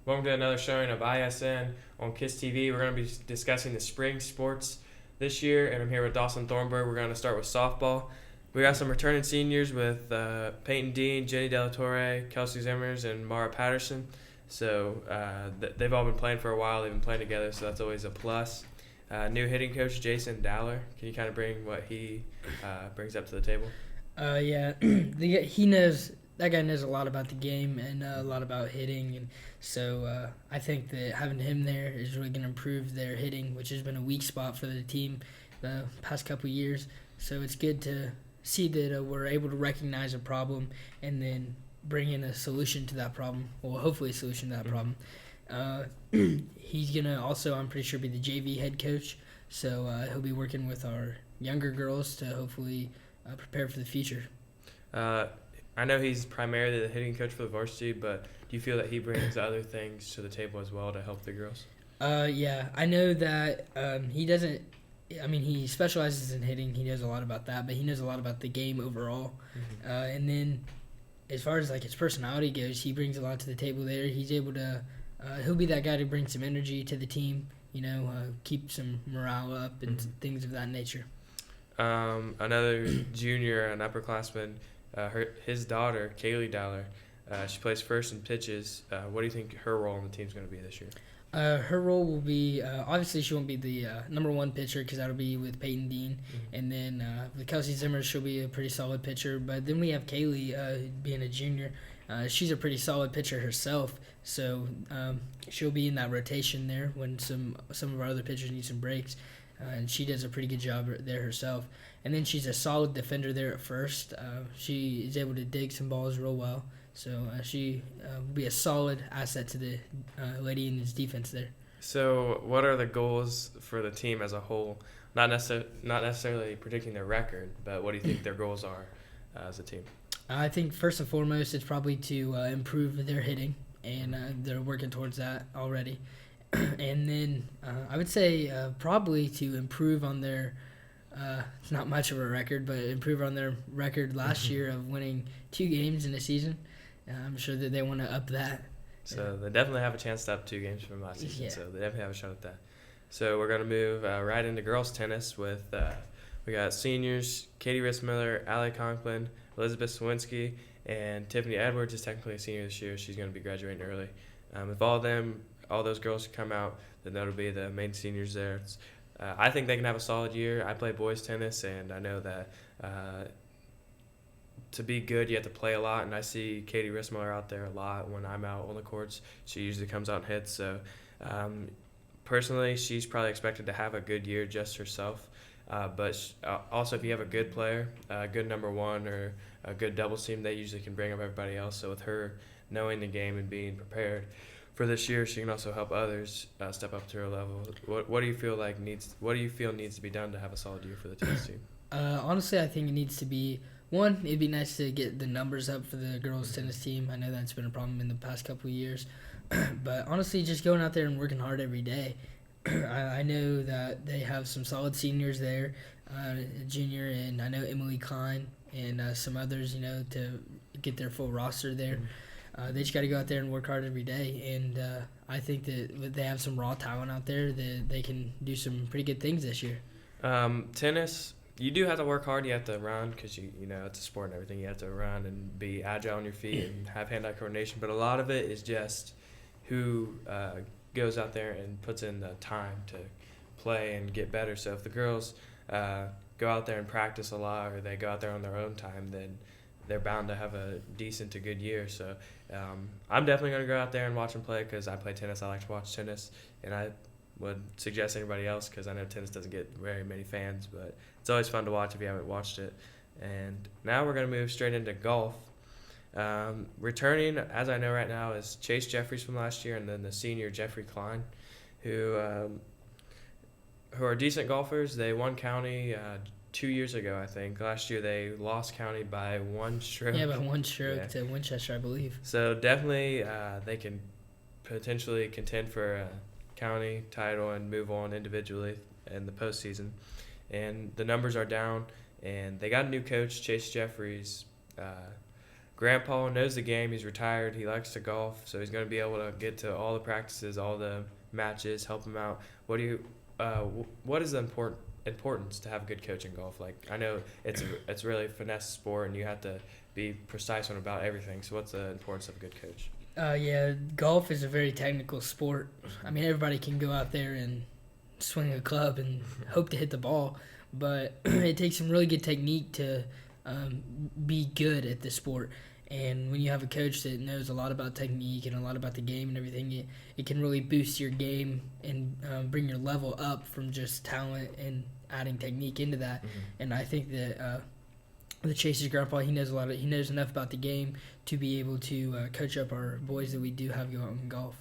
Welcome to another showing of ISN on K.I.S.S TV. We're going to be discussing the spring sports this year, and I'm here with Dawson Thornburg. We're going to start with softball. We got some returning seniors with Peyton Dean, Jenny Delatorre, Kelsey Zimmers, and Mara Patterson. So they've all been playing for a while. They've been playing together, so that's always a plus. New hitting coach Jason Dowler. Can you kind of bring what he brings up to the table? Yeah, he knows that guy knows a lot about the game and a lot about hitting, and so I think that having him there is really going to improve their hitting, which has been a weak spot for the team the past couple of years. So it's good to see that we're able to recognize a problem and then bring in a solution to that problem. Well, hopefully a solution to that problem. He's gonna also, I'm pretty sure, be the JV head coach. So he'll be working with our younger girls to hopefully prepare for the future. I know he's primarily the hitting coach for the varsity, but do you feel that he brings other things to the table as well to help the girls? Yeah, I know that he doesn't. I mean, he specializes in hitting. He knows a lot about that, but he knows a lot about the game overall. And then, as far as like his personality goes, he brings a lot to the table there. He's able to. He'll be that guy to bring some energy to the team. Keep some morale up and things of that nature. Another junior, an upperclassman, his daughter, Kaylee Dowler, she plays first in pitches. What do you think her role on the team is going to be this year? Her role will be obviously she won't be the number one pitcher because that'll be with Peyton Dean, and then with Kelsey Zimmer she'll be a pretty solid pitcher. But then we have Kaylee being a junior. She's a pretty solid pitcher herself, so she'll be in that rotation there when some of our other pitchers need some breaks, and she does a pretty good job there herself. And then she's a solid defender there at first. She is able to dig some balls real well. So she will be a solid asset to the Lady Indians defense there. So what are the goals for the team as a whole? Not necessarily predicting their record, but what do you think their goals are as a team? I think first and foremost it's probably to improve their hitting, and they're working towards that already. And then I would say probably to improve on their it's not much of a record, but improve on their record last year of winning 2 games in a season. I'm sure that they want to up that. So they definitely have a chance to up 2 games from last season. Yeah. So they definitely have a shot at that. So we're going to move right into girls tennis with we got seniors Katie Rissmiller, Allie Conklin, Elizabeth Swinski, and Tiffany Edwards is technically a senior this year. She's going to be graduating early. If all those girls come out, then that'll be the main seniors there. I think they can have a solid year. I play boys tennis, and I know that to be good, you have to play a lot, and I see Katie Rissmiller out there a lot when I'm out on the courts. She usually comes out and hits. So personally, she's probably expected to have a good year just herself. But also, if you have a good player, a good number one, or a good doubles team, they usually can bring up everybody else. So with her knowing the game and being prepared for this year, she can also help others step up to her level. What do you feel needs to be done to have a solid year for the tennis team? Honestly, I think it needs to be one. It'd be nice to get the numbers up for the girls' tennis team. I know that's been a problem in the past couple of years, but honestly, just going out there and working hard every day. I know that they have some solid seniors there, junior, and I know Emily Klein and some others. To get their full roster there. They just got to go out there and work hard every day, and I think that they have some raw talent out there that they can do some pretty good things this year. Tennis, you do have to work hard. You have to run because you know it's a sport and everything. You have to run and be agile on your feet and have hand-eye coordination. But a lot of it is just who goes out there and puts in the time to play and get better. So if the girls go out there and practice a lot, or they go out there on their own time, then they're bound to have a decent to good year. So I'm definitely going to go out there and watch them play because I play tennis. I like to watch tennis, and I would suggest anybody else because I know tennis doesn't get very many fans, but it's always fun to watch if you haven't watched it. And now we're going to move straight into golf. Returning, as I know right now, is Chase Jeffries from last year, and then the senior Jeffrey Klein, who are decent golfers. They won county 2 years ago, I think. Last year they lost county by 1 stroke. Yeah, by 1 stroke to Winchester, I believe. So definitely they can potentially contend for a county title and move on individually in the postseason. And the numbers are down, and they got a new coach, Chase Jeffries. Grandpa knows the game. He's retired. He likes to golf, so he's going to be able to get to all the practices, all the matches, help him out. What is the importance to have a good coach in golf? Like, I know it's really a finesse sport, and you have to be precise on about everything. So what's the importance of a good coach? Yeah, golf is a very technical sport. I mean, everybody can go out there and swing a club and hope to hit the ball, but it takes some really good technique to be good at the sport. And when you have a coach that knows a lot about technique and a lot about the game and everything, it can really boost your game and bring your level up from just talent and adding technique into that. Mm-hmm. And I think that with Chase's grandpa, he knows enough about the game to be able to coach up our boys that we do have go out in golf.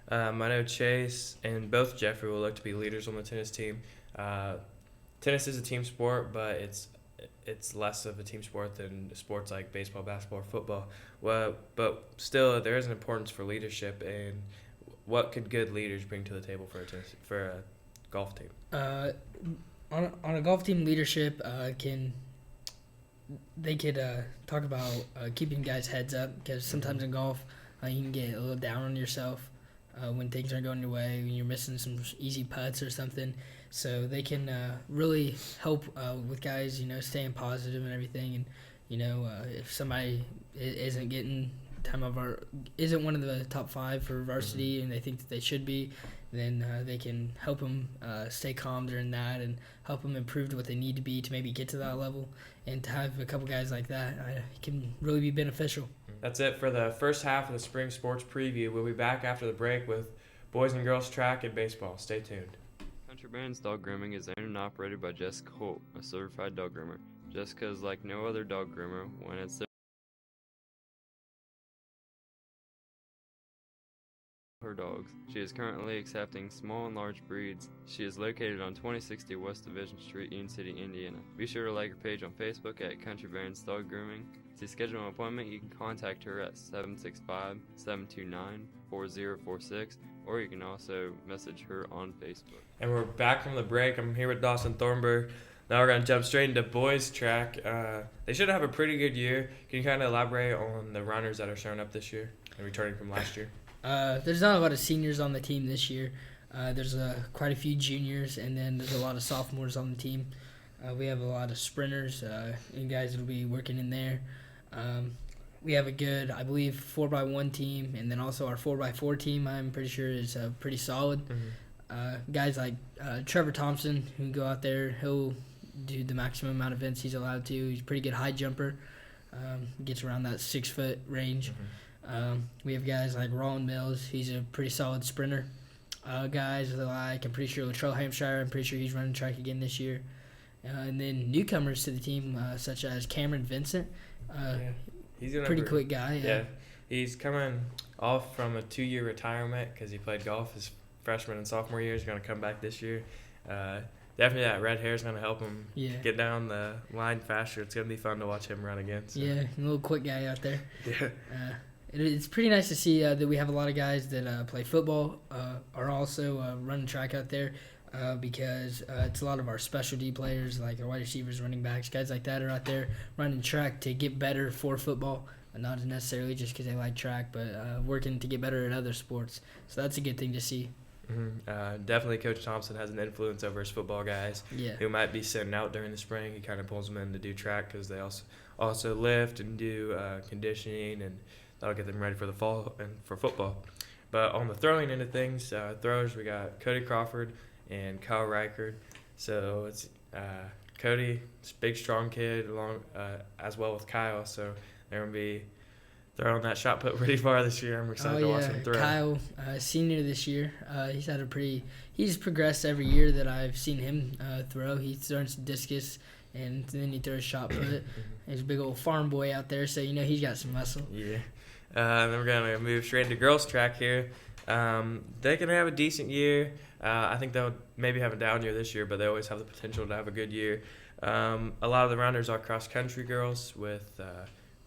I know Chase and both Jeffrey will look to be leaders on the tennis team. Tennis is a team sport, but it's less of a team sport than sports like baseball, basketball, or football. Well, but still, there is an importance for leadership, and what could good leaders bring to the table for a golf team? On a golf team, leadership they could talk about keeping guys' heads up, because sometimes in golf you can get a little down on yourself when things aren't going your way, when you're missing some easy putts or something. So they can really help with guys, staying positive and everything. And if somebody isn't getting isn't one of the top 5 for varsity, mm-hmm. and they think that they should be, then they can help them stay calm during that and help them improve to what they need to be to maybe get to that level. And to have a couple guys like that can really be beneficial. That's it for the first half of the spring sports preview. We'll be back after the break with boys and girls track and baseball. Stay tuned. Country Barons Dog Grooming is owned and operated by Jessica Holt, a certified dog groomer. Jessica is like no other dog groomer when it's her dogs. She is currently accepting small and large breeds. She is located on 2060 West Division Street, Union City, Indiana. Be sure to like her page on Facebook at Country Barons Dog Grooming. To schedule an appointment, you can contact her at 765-729-4046, or you can also message her on Facebook. And we're back from the break. I'm here with Dawson Thornburg. Now we're going to jump straight into boys track. They should have a pretty good year. Can you kind of elaborate on the runners that are showing up this year and returning from last year? There's not a lot of seniors on the team this year. There's quite a few juniors, and then there's a lot of sophomores on the team. We have a lot of sprinters and guys that will be working in there. We have a good, I believe, 4x1 team, and then also our 4x4 team, I'm pretty sure, is pretty solid. Mm-hmm. Guys like Trevor Thompson, who can go out there, he'll do the maximum amount of events he's allowed to. He's a pretty good high jumper, gets around that 6-foot range. Mm-hmm. We have guys like Roland Mills, he's a pretty solid sprinter. Guys like, I'm pretty sure Latrell Hampshire, I'm pretty sure he's running track again this year. And then newcomers to the team, such as Cameron Vincent. He's a pretty quick guy. Yeah, he's coming off from a 2-year retirement because he played golf his freshman and sophomore year. He's going to come back this year. Definitely that red hair is going to help him get down the line faster. It's going to be fun to watch him run again. So. Yeah, a little quick guy out there. Yeah. It's pretty nice to see that we have a lot of guys that play football are also running track out there. Because it's a lot of our specialty players, like our wide receivers, running backs, guys like that are out there running track to get better for football, not necessarily just because they like track, but working to get better at other sports. So that's a good thing to see. Mm-hmm. Definitely Coach Thompson has an influence over his football guys who might be sitting out during the spring. He kind of pulls them in to do track because they also lift and do conditioning, and that'll get them ready for the fall and for football. But on the throwing end of things, throwers, we got Cody Crawford and Kyle Reichard. So it's Cody, big, strong kid, along as well with Kyle. So they're going to be throwing that shot put pretty far this year. I'm excited to watch him throw. Kyle, senior this year, he's progressed every year that I've seen him throw. He throws discus, and then he throws shot put. He's a big old farm boy out there, so he's got some muscle. Yeah. Then we're going to move straight into girls track here. They can have a decent year. I think they'll maybe have a down year this year, but they always have the potential to have a good year. A lot of the runners are cross-country girls with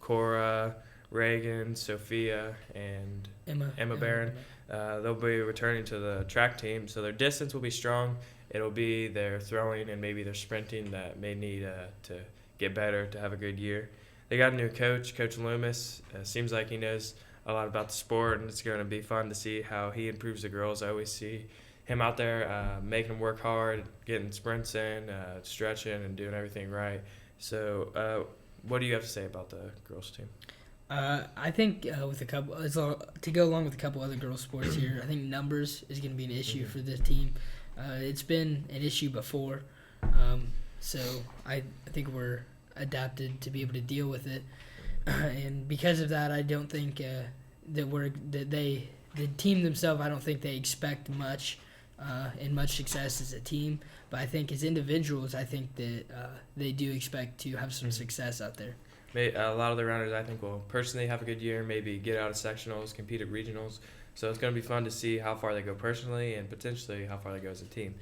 Cora, Reagan, Sophia, and Emma Barron. They'll be returning to the track team, so their distance will be strong. It'll be their throwing and maybe their sprinting that may need to get better to have a good year. they got a new coach, Coach Loomis. Seems like he knows a lot about the sport, and it's going to be fun to see how he improves the girls. I always see him out there making them work hard, getting sprints in, stretching, and doing everything right. So, what do you have to say about the girls' team? I think with a couple, to go along with a couple other girls' sports here, I think numbers is going to be an issue for this team. It's been an issue before, so I think we're adapted to be able to deal with it, and because of that, I don't think the team themselves. I don't think they expect much and much success as a team, but I think as individuals, I think that they do expect to have some success out there. A lot of the rounders, I think, will personally have a good year, maybe get out of sectionals, compete at regionals. So it's going to be fun to see how far they go personally and potentially how far they go as a team.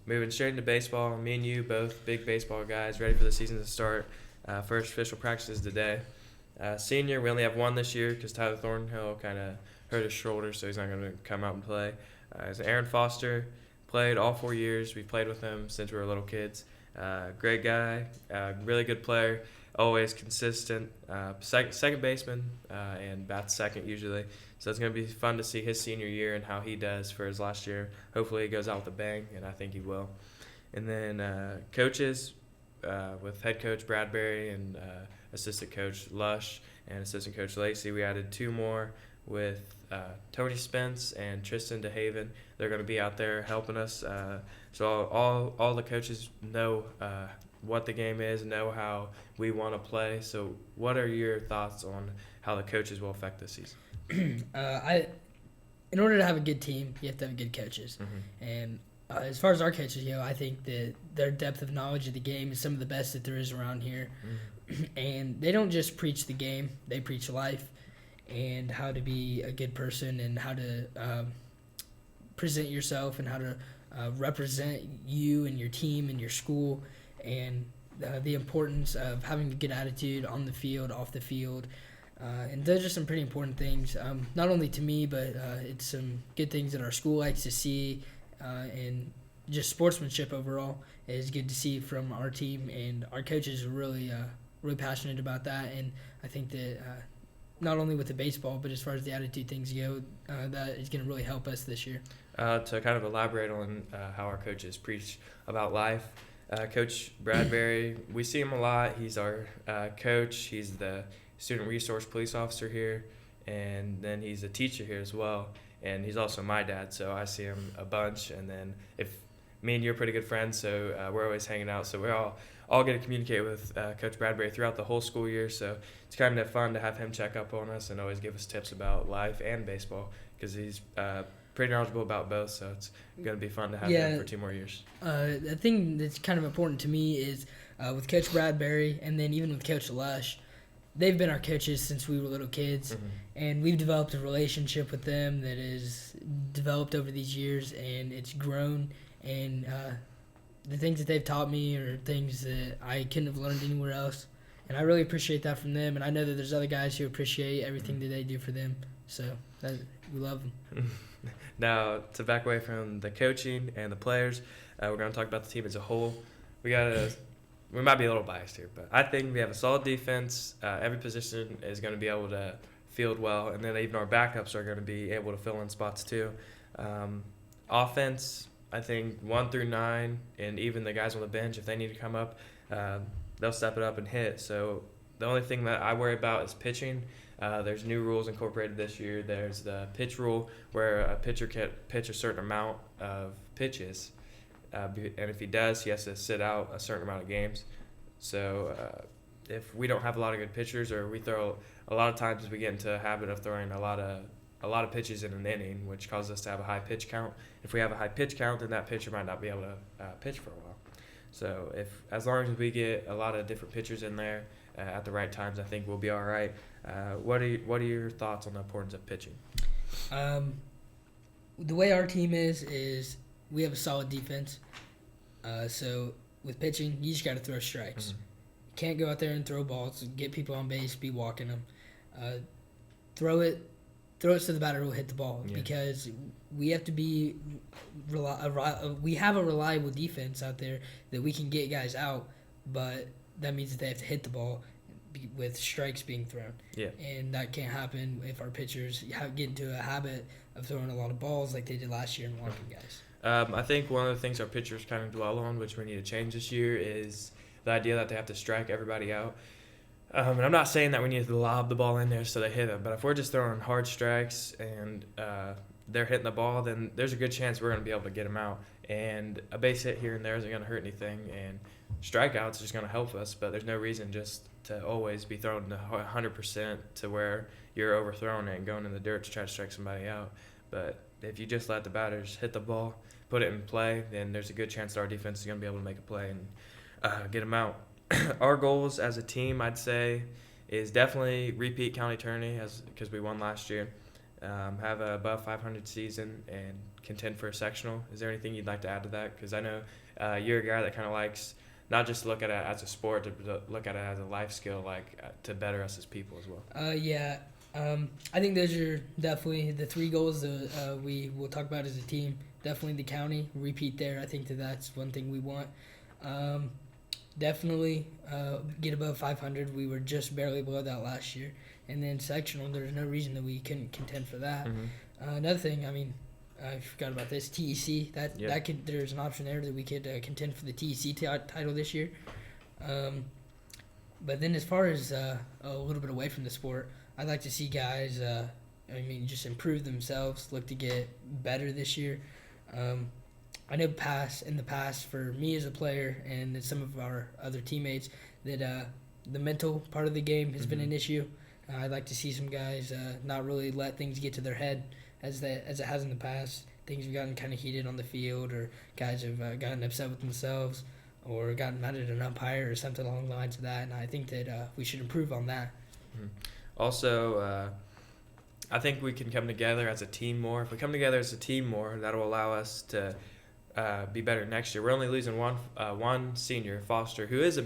Moving straight into baseball, me and you both big baseball guys, ready for the season to start. First official practice is today. Senior, we only have one this year because Tyler Thornhill kind of hurt his shoulder, so he's not going to come out and play. Aaron Foster, played all 4 years. We've played with him since we were little kids. Great guy, really good player. Always consistent, second baseman, and bats second usually. So it's going to be fun to see his senior year and how he does for his last year. Hopefully he goes out with a bang, and I think he will. And then coaches, with head coach Bradbury and assistant coach Lush and assistant coach Lacey, we added 2 more with Tony Spence and Tristan DeHaven. They're going to be out there helping us. So all the coaches know what the game is, know how we want to play. So what are your thoughts on how the coaches will affect this season? In order to have a good team, you have to have good coaches. And as far as our coaches go, I think that their depth of knowledge of the game is some of the best that there is around here. And they don't just preach the game, they preach life and how to be a good person and how to present yourself and how to represent you and your team and your school, and the importance of having a good attitude on the field, off the field. And those are some pretty important things, not only to me, but it's some good things that our school likes to see, and just sportsmanship overall is good to see from our team, and our coaches are really passionate about that. And I think that not only with the baseball, but as far as the attitude things go, that is going to really help us this year. To kind of elaborate on how our coaches preach about life, Coach Bradbury, we see him a lot. He's our coach. He's the student resource police officer here, and then he's a teacher here as well. And he's also my dad, so I see him a bunch. And then if me and you are pretty good friends, so we're always hanging out. So we're all get to communicate with Coach Bradbury throughout the whole school year. So it's kind of fun to have him check up on us and always give us tips about life and baseball, because he's pretty knowledgeable about both. So it's going to be fun to have him for 2 more years. The thing that's kind of important to me is with Coach Bradbury, and then even with Coach Lush, they've been our coaches since we were little kids, and we've developed a relationship with them that is developed over these years, and it's grown. And the things that they've taught me are things that I couldn't have learned anywhere else, and I really appreciate that from them. And I know that there's other guys who appreciate everything that they do for them, so we love them. Now, to back away from the coaching and the players, we're going to talk about the team as a whole. We might be a little biased here, but I think we have a solid defense. Every position is going to be able to field well, and then even our backups are going to be able to fill in spots too. Offense, I think 1 through 9, and even the guys on the bench, if they need to come up, they'll step it up and hit. So the only thing that I worry about is pitching. There's new rules incorporated this year. There's the pitch rule where a pitcher can pitch a certain amount of pitches, and if he does, he has to sit out a certain amount of games. So if we don't have a lot of good pitchers, or we throw a lot of times, we get into a habit of throwing a lot of pitches in an inning, which causes us to have a high pitch count. If we have a high pitch count, then that pitcher might not be able to pitch for a while. So as long as we get a lot of different pitchers in there at the right times, I think we'll be all right. What are your thoughts on the importance of pitching? The way our team is we have a solid defense. So with pitching, you just got to throw strikes. You can't go out there and throw balls, get people on base, be walking them. Throw it so the batter will hit the ball, because we have to be we have a reliable defense out there that we can get guys out, but that means that they have to hit the ball. with strikes being thrown. Yeah. And that can't happen if our pitchers get into a habit of throwing a lot of balls like they did last year and walking guys. I think one of the things our pitchers kind of dwell on, which we need to change this year, is the idea that they have to strike everybody out. And I'm not saying that we need to lob the ball in there so they hit it, but if we're just throwing hard strikes and they're hitting the ball, then there's a good chance we're going to be able to get them out. And a base hit here and there isn't going to hurt anything, and strikeouts are just going to help us, but there's no reason just to always be throwing to 100% to where you're overthrowing it and going in the dirt to try to strike somebody out. But if you just let the batters hit the ball, put it in play, then there's a good chance that our defense is going to be able to make a play and get them out. Our goals as a team, I'd say, is definitely repeat county tourney because we won last year, have a above 500 season, and contend for a sectional. Is there anything you'd like to add to that? Because I know you're a guy that kind of likes not just to look at it as a sport, to look at it as a life skill, to better us as people as well. Yeah. I think those are definitely the three goals that we will talk about as a team. Definitely the county, repeat there. I think that's one thing we want. Definitely get above 500. We were just barely below that last year. And then sectional, there's no reason that we couldn't contend for that. Mm-hmm. Another thing, I forgot about this, TEC. There's an option there that we could contend for the TEC title this year. But then as far as a little bit away from the sport, I'd like to see guys, just improve themselves, look to get better this year. I know in the past, for me as a player and some of our other teammates, that the mental part of the game has been an issue. I'd like to see some guys not really let things get to their head as it has in the past. Things have gotten kind of heated on the field, or guys have gotten upset with themselves or gotten mad at an umpire or something along the lines of that. And I think that we should improve on that. Mm-hmm. Also, I think we can come together as a team more. If we come together as a team more, that'll allow us to be better next year. We're only losing one senior, Foster, who is a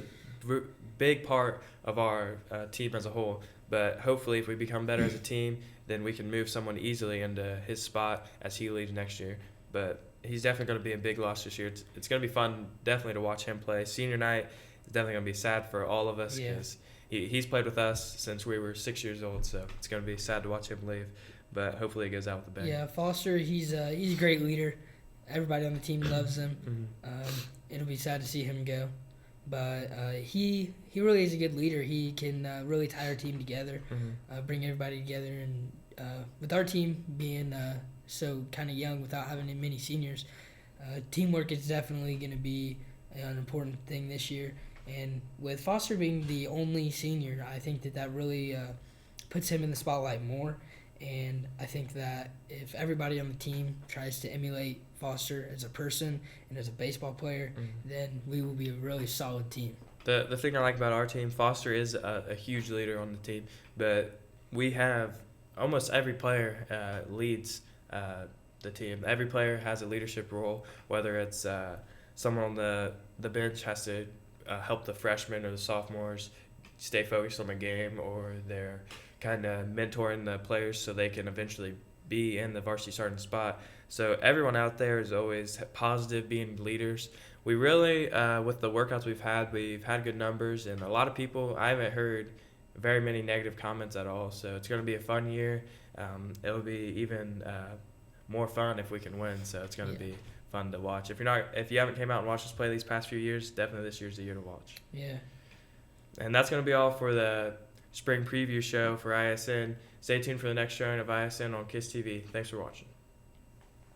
big part of our team as a whole. But hopefully if we become better as a team, then we can move someone easily into his spot as he leaves next year. But he's definitely going to be a big loss this year. It's going to be fun, definitely, to watch him play. Senior night is definitely going to be sad for all of us because he's played with us since we were 6 years old, so it's going to be sad to watch him leave. But hopefully he goes out with a bang. Yeah, Foster, he's a great leader. Everybody on the team loves him. Mm-hmm. It'll be sad to see him go. But he really is a good leader. He can really tie our team together, bring everybody together. And with our team being so kind of young without having many seniors, teamwork is definitely going to be an important thing this year. And with Foster being the only senior, I think that really puts him in the spotlight more. And I think that if everybody on the team tries to emulate Foster as a person and as a baseball player, then we will be a really solid team. The thing I like about our team, Foster is a huge leader on the team, but we have almost every player leads the team. Every player has a leadership role, whether it's someone on the bench has to help the freshmen or the sophomores stay focused on the game, or they're kind of mentoring the players so they can eventually be in the varsity starting spot. So everyone out there is always positive, being leaders. We really, with the workouts we've had good numbers, and a lot of people, I haven't heard very many negative comments at all. So it's going to be a fun year. It'll be even more fun if we can win. So it's going to be fun to watch. If you haven't came out and watched us play these past few years, definitely this year's the year to watch. Yeah. And that's going to be all for the spring preview show for ISN. Stay tuned for the next showing of ISN on K.I.S.S TV. Thanks for watching.